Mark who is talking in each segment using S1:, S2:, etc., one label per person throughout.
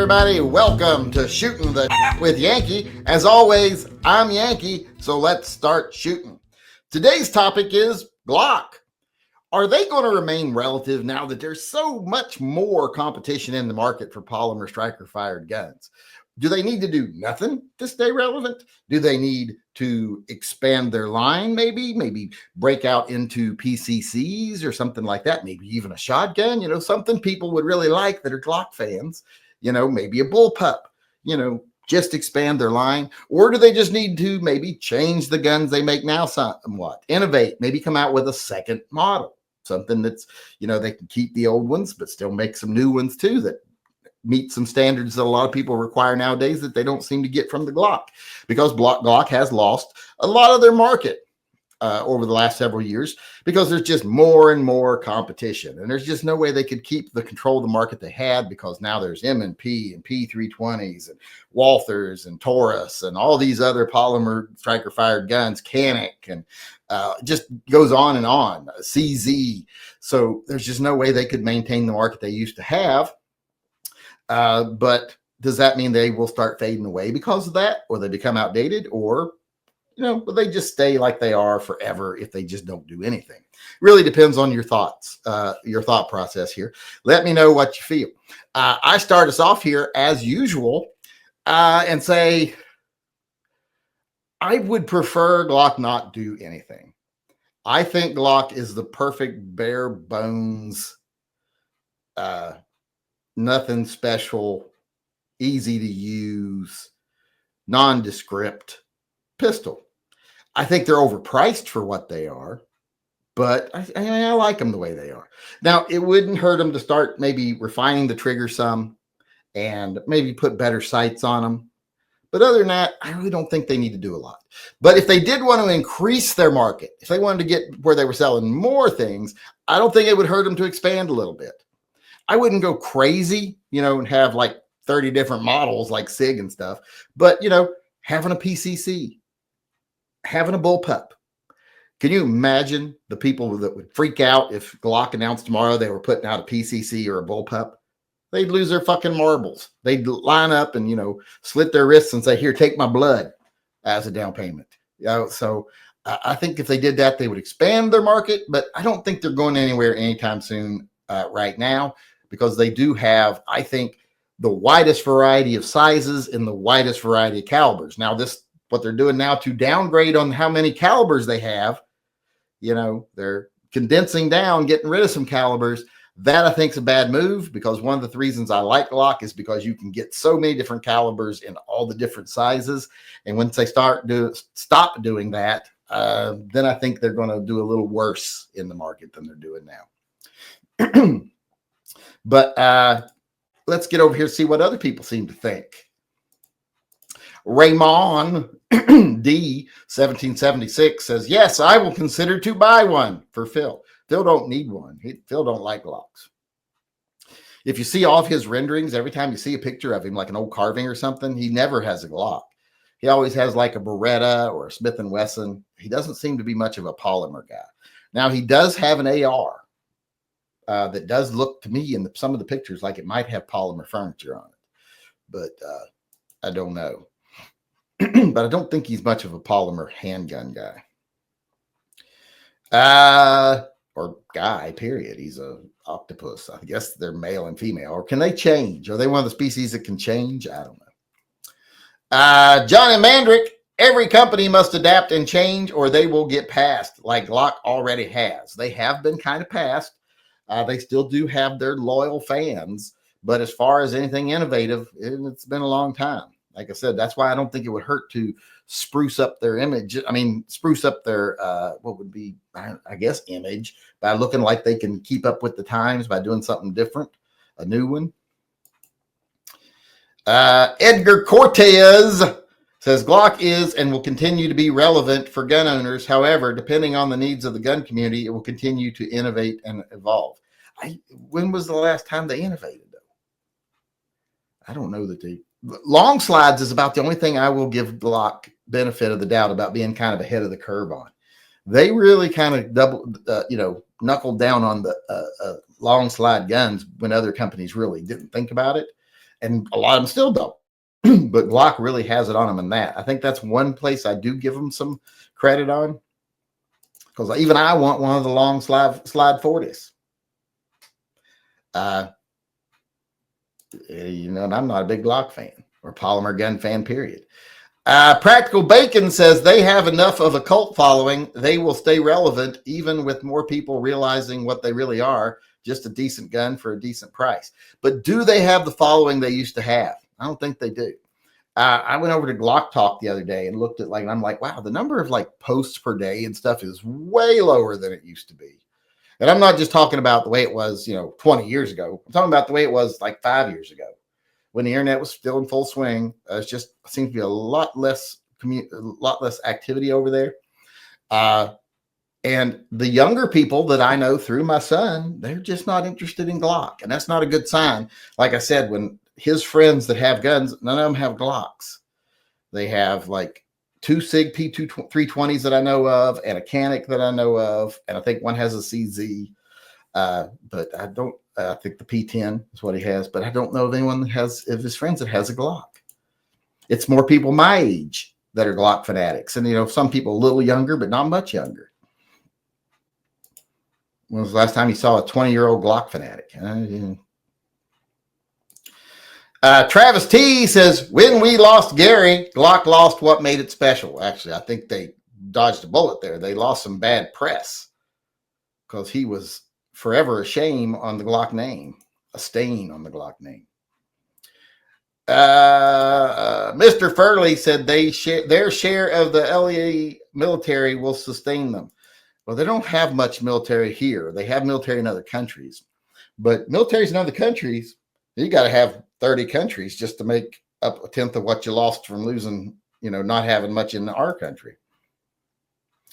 S1: everybody. Welcome to Shooting the with Yankee. As always, I'm Yankee, so let's start shooting. Today's topic is Glock. Are they going to remain relative now that there's so much more competition in the market for polymer striker-fired guns? Do they need to do nothing to stay relevant? Do they need to expand their line, maybe break out into PCCs or something like that, maybe even a shotgun, something people would really like that are Glock fans, maybe a bullpup, just expand their line? Or do they just need to maybe change the guns they make now somewhat, innovate, maybe come out with a second model, something that's, they can keep the old ones, but still make some new ones too that meet some standards that a lot of people require nowadays that they don't seem to get from the Glock, because Glock has lost a lot of their market over the last several years because there's just more and more competition, and there's just no way they could keep the control of the market they had, because now there's M&P and P320s and Walthers and Taurus and all these other polymer striker fired guns, Canic, and just goes on and on, CZ. So there's just no way they could maintain the market they used to have. But does that mean they will start fading away because of that, or they become outdated, or, will they just stay like they are forever if they just don't do anything? Really depends on your thoughts, your thought process here. Let me know what you feel. I start us off here as usual and say, I would prefer Glock not do anything. I think Glock is the perfect bare bones, nothing special, easy to use, nondescript pistol. I think they're overpriced for what they are, but I like them the way they are. Now, it wouldn't hurt them to start maybe refining the trigger some and maybe put better sights on them. But other than that, I really don't think they need to do a lot. But if they did want to increase their market, if they wanted to get where they were selling more things, I don't think it would hurt them to expand a little bit. I wouldn't go crazy, and have like 30 different models like SIG and stuff, but, having a PCC, having a bullpup. Can you imagine the people that would freak out if Glock announced tomorrow they were putting out a PCC or a bullpup? They'd lose their fucking marbles. They'd line up and, slit their wrists and say, here, take my blood as a down payment. So I think if they did that, they would expand their market, but I don't think they're going anywhere anytime soon right now, because they do have, I think, the widest variety of sizes and the widest variety of calibers. Now, what they're doing now to downgrade on how many calibers they have, they're condensing down, getting rid of some calibers. That, I think, is a bad move, because one of the reasons I like Glock is because you can get so many different calibers in all the different sizes. And once they stop doing that, then I think they're going to do a little worse in the market than they're doing now. But let's get over here and see what other people seem to think. Raymond D 1776 says, yes, I will consider to buy one for Phil. Phil don't need one. Phil don't like Glocks. If you see all of his renderings, every time you see a picture of him, like an old carving or something, he never has a Glock. He always has like a Beretta or a Smith & Wesson. He doesn't seem to be much of a polymer guy. Now, he does have an AR. That does look to me in some of the pictures like it might have polymer furniture on it, but I don't know. But I don't think he's much of a polymer handgun guy, or guy, period. He's a octopus. I guess they're male and female, or can they change? Are they one of the species that can change? I don't know. Johnny Mandrick, every company must adapt and change or they will get passed, like Glock already has. They have been kind of passed. They still do have their loyal fans, but as far as anything innovative, it's been a long time. Like I said, that's why I don't think it would hurt to spruce up their image. I mean, spruce up their, what would be, I guess, image by looking like they can keep up with the times by doing something different, a new one. Edgar Cortez says Glock is and will continue to be relevant for gun owners. However, depending on the needs of the gun community, it will continue to innovate and evolve. When was the last time they innovated, though? I don't know that they... Long slides is about the only thing I will give Glock benefit of the doubt about being kind of ahead of the curve on. They really kind of knuckled down on the long slide guns when other companies really didn't think about it. and a lot of them still don't. But Glock really has it on them in that. I think that's one place I do give them some credit on, because even I want one of the long slide 40s. And I'm not a big Glock fan or polymer gun fan, period. Practical Bacon says they have enough of a cult following. They will stay relevant even with more people realizing what they really are, just a decent gun for a decent price. But do they have the following they used to have? I don't think they do. I went over to Glock Talk the other day and looked at and I'm like, wow, the number of posts per day and stuff is way lower than it used to be. And I'm not just talking about the way it was, 20 years ago. I'm talking about the way it was 5 years ago, when the internet was still in full swing. It just seems to be a lot less activity over there. And the younger people that I know through my son, they're just not interested in Glock. And that's not a good sign. Like I said, when his friends that have guns, none of them have Glocks. They have 2 SIG P320s that I know of, and a Canic that I know of, and I think one has a CZ. But I don't. I think the P10 is what he has, but I don't know of anyone that has, of his friends, that has a Glock. It's more people my age that are Glock fanatics, and some people a little younger, but not much younger. When was the last time you saw a 20-year-old Glock fanatic? Travis T says, when we lost Gary, Glock lost what made it special. Actually, I think they dodged a bullet there. They lost some bad press because he was forever a shame on the Glock name, a stain on the Glock name. Mr. Furley said their share of the LEA military will sustain them. Well, they don't have much military here. They have military in other countries. But militaries in other countries, you got to have 30 countries just to make up a tenth of what you lost from losing, not having much in our country.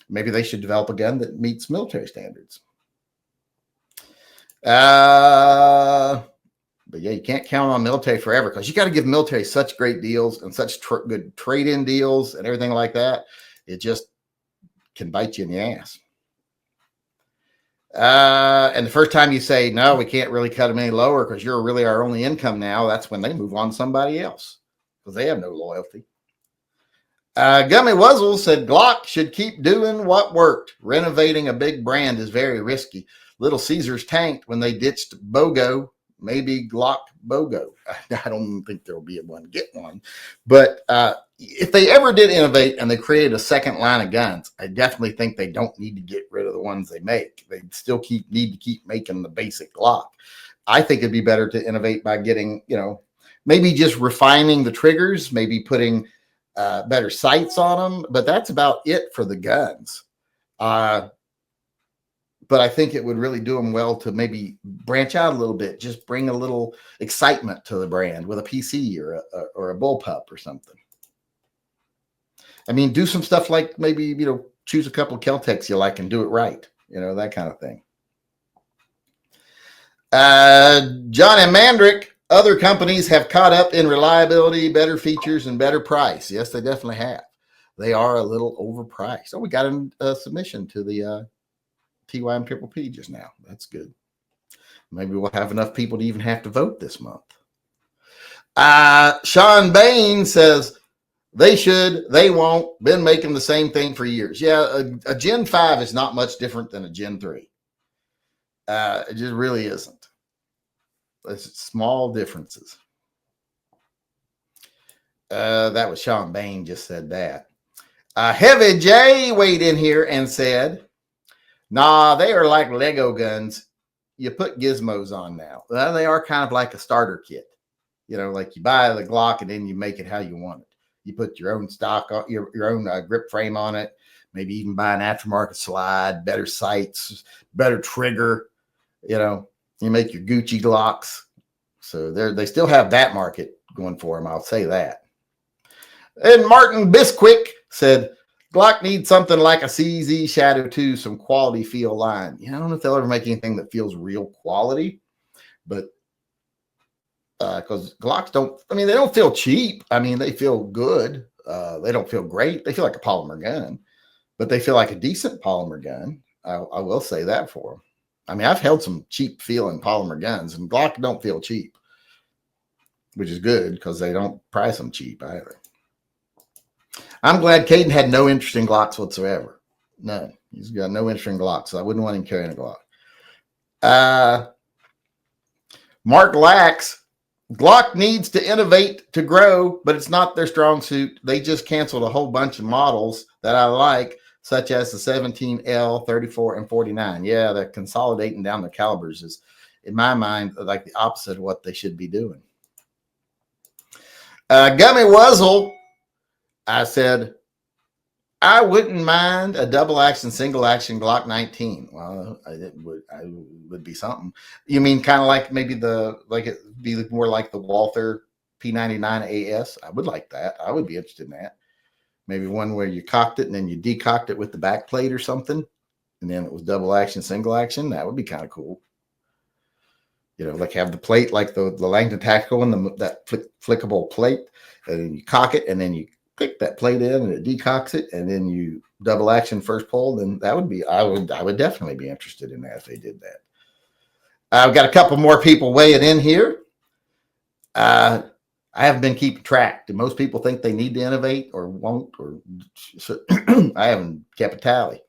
S1: Maybe they should develop a gun that meets military standards. But yeah, you can't count on military forever, because you got to give military such great deals and such good trade-in deals and everything like that. It just can bite you in the ass. And the first time you say, no, we can't really cut them any lower because you're really our only income now, that's when they move on to somebody else, because they have no loyalty. Gummy Wuzzle said Glock should keep doing what worked. Renovating a big brand is very risky. Little Caesars tanked when they ditched BOGO. Maybe Glock BOGO. I don't think there'll be one. Get one. But if they ever did innovate and they created a second line of guns, I definitely think they don't need to get rid of the ones they make. They still need to keep making the basic Glock. I think it'd be better to innovate by getting, maybe just refining the triggers, maybe putting better sights on them. But that's about it for the guns. But I think it would really do them well to maybe branch out a little bit, just bring a little excitement to the brand with a PC or a bullpup or something. I mean, do some stuff like maybe, choose a couple of Kel-Tecs you like and do it right, that kind of thing. John and Mandrick, other companies have caught up in reliability, better features, and better price. Yes, they definitely have. They are a little overpriced. Oh, we got a submission to the TYMP just now. That's good. Maybe we'll have enough people to even have to vote this month. Sean Bain says they won't. Been making the same thing for years. Yeah, a Gen 5 is not much different than a Gen 3. It just really isn't. There's small differences. That was Sean Bain just said that. Heavy J weighed in here and said, nah, they are like Lego guns. You put gizmos on now. Well, they are kind of like a starter kit. Like you buy the Glock and then you make it how you want it. You put your own stock, your own grip frame on it. Maybe even buy an aftermarket slide, better sights, better trigger. You make your Gucci Glocks. So they still have that market going for them. I'll say that. And Martin Bisquick said, Glock needs something like a CZ Shadow 2, some quality feel line. I don't know if they'll ever make anything that feels real quality, but because Glocks they don't feel cheap. They feel good. They don't feel great. They feel like a polymer gun, but they feel like a decent polymer gun. I will say that for them. I've held some cheap feeling polymer guns, and Glock don't feel cheap. which is good because they don't price them cheap either. I'm glad Caden had no interest in Glocks whatsoever. None. He's got no interest in Glocks, so I wouldn't want him carrying a Glock. Mark Lax, Glock needs to innovate to grow, but it's not their strong suit. They just canceled a whole bunch of models that I like, such as the 17L, 34, and 49. Yeah, they're consolidating down their calibers is, in my mind, like the opposite of what they should be doing. Gummy Wuzzle, I said, I wouldn't mind a double action, single action Glock 19. Well, it would be something. You mean kind of like maybe it be more like the Walther P99 AS? I would like that. I would be interested in that. Maybe one where you cocked it and then you decocked it with the back plate or something, and then it was double action, single action. That would be kind of cool. You know, like have the plate like the Langton Tactical and that flickable plate, and then you cock it and then you click that plate in and it decocks it, and then you double action first pull. Then that would be, I would definitely be interested in that if they did that. I've got a couple more people weighing in here. I haven't been keeping track. Do most people think they need to innovate or won't? Or I haven't kept a tally.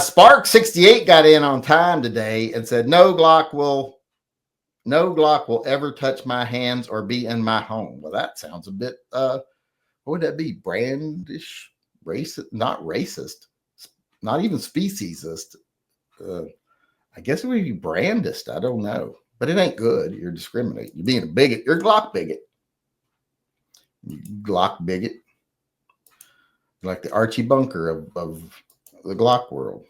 S1: Spark 68 got in on time today and said, no Glock will ever touch my hands or be in my home. Well, that sounds a bit, what would that be? Brandish, racist, not racist, not even speciesist. I guess it would be brandist. I don't know, but it ain't good. You're discriminating. You're being a bigot. You're a Glock bigot. Glock bigot. Like the Archie Bunker of the Glock world.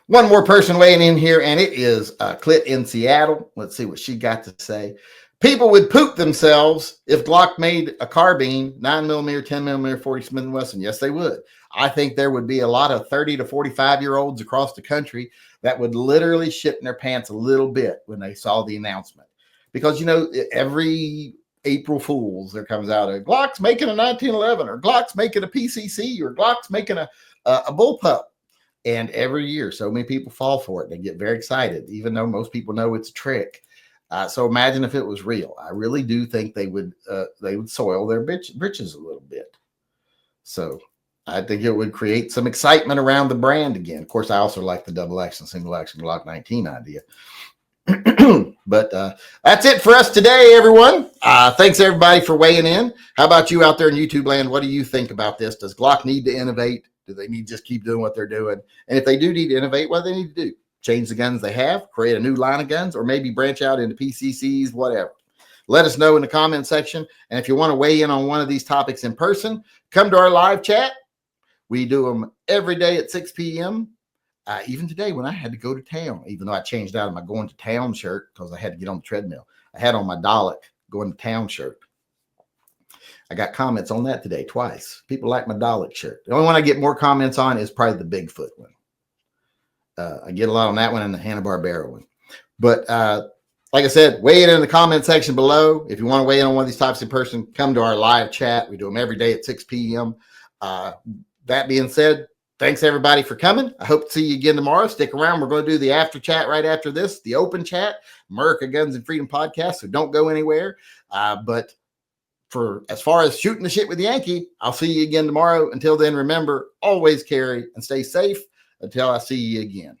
S1: One more person weighing in here, and it is Clit in Seattle. Let's see what she got to say. People would poop themselves if Glock made a carbine, 9mm, 10mm, 40 Smith & Wesson. Yes, they would. I think there would be a lot of 30 to 45-year-olds across the country that would literally shit in their pants a little bit when they saw the announcement. Because, you know, every April Fools, there comes out a Glock's making a 1911, or Glock's making a PCC, or Glock's making a bullpup. And every year, so many people fall for it. They get very excited, even though most people know it's a trick. So imagine if it was real. I really do think they would soil their britches a little bit. So I think it would create some excitement around the brand again. Of course, I also like the double action, single action Glock 19 idea. But that's it for us today, everyone. Thanks everybody for weighing in. How about you out there in YouTube land? What do you think about this? Does Glock need to innovate? Do they need to just keep doing what they're doing? And if they do need to innovate, what do they need to do? Change the guns they have, create a new line of guns, or maybe branch out into PCCs, whatever. Let us know in the comment section. And if you want to weigh in on one of these topics in person, come to our live chat. We do them every day at 6 p.m. Even today when I had to go to town, even though I changed out of my going to town shirt because I had to get on the treadmill. I had on my Dalek going to town shirt. I got comments on that today twice. People like my Dalek shirt. The only one I get more comments on is probably the Bigfoot one. I get a lot on that one and the Hanna-Barbera one. But like I said, weigh it in the comment section below. If you want to weigh in on one of these topics in person, come to our live chat. We do them every day at 6 p.m. That being said, thanks everybody for coming. I hope to see you again tomorrow. Stick around. We're going to do the after chat right after this, the open chat, America Guns and Freedom podcast. So don't go anywhere. But for as far as shooting the shit with Yankee, I'll see you again tomorrow. Until then, remember, always carry and stay safe until I see you again.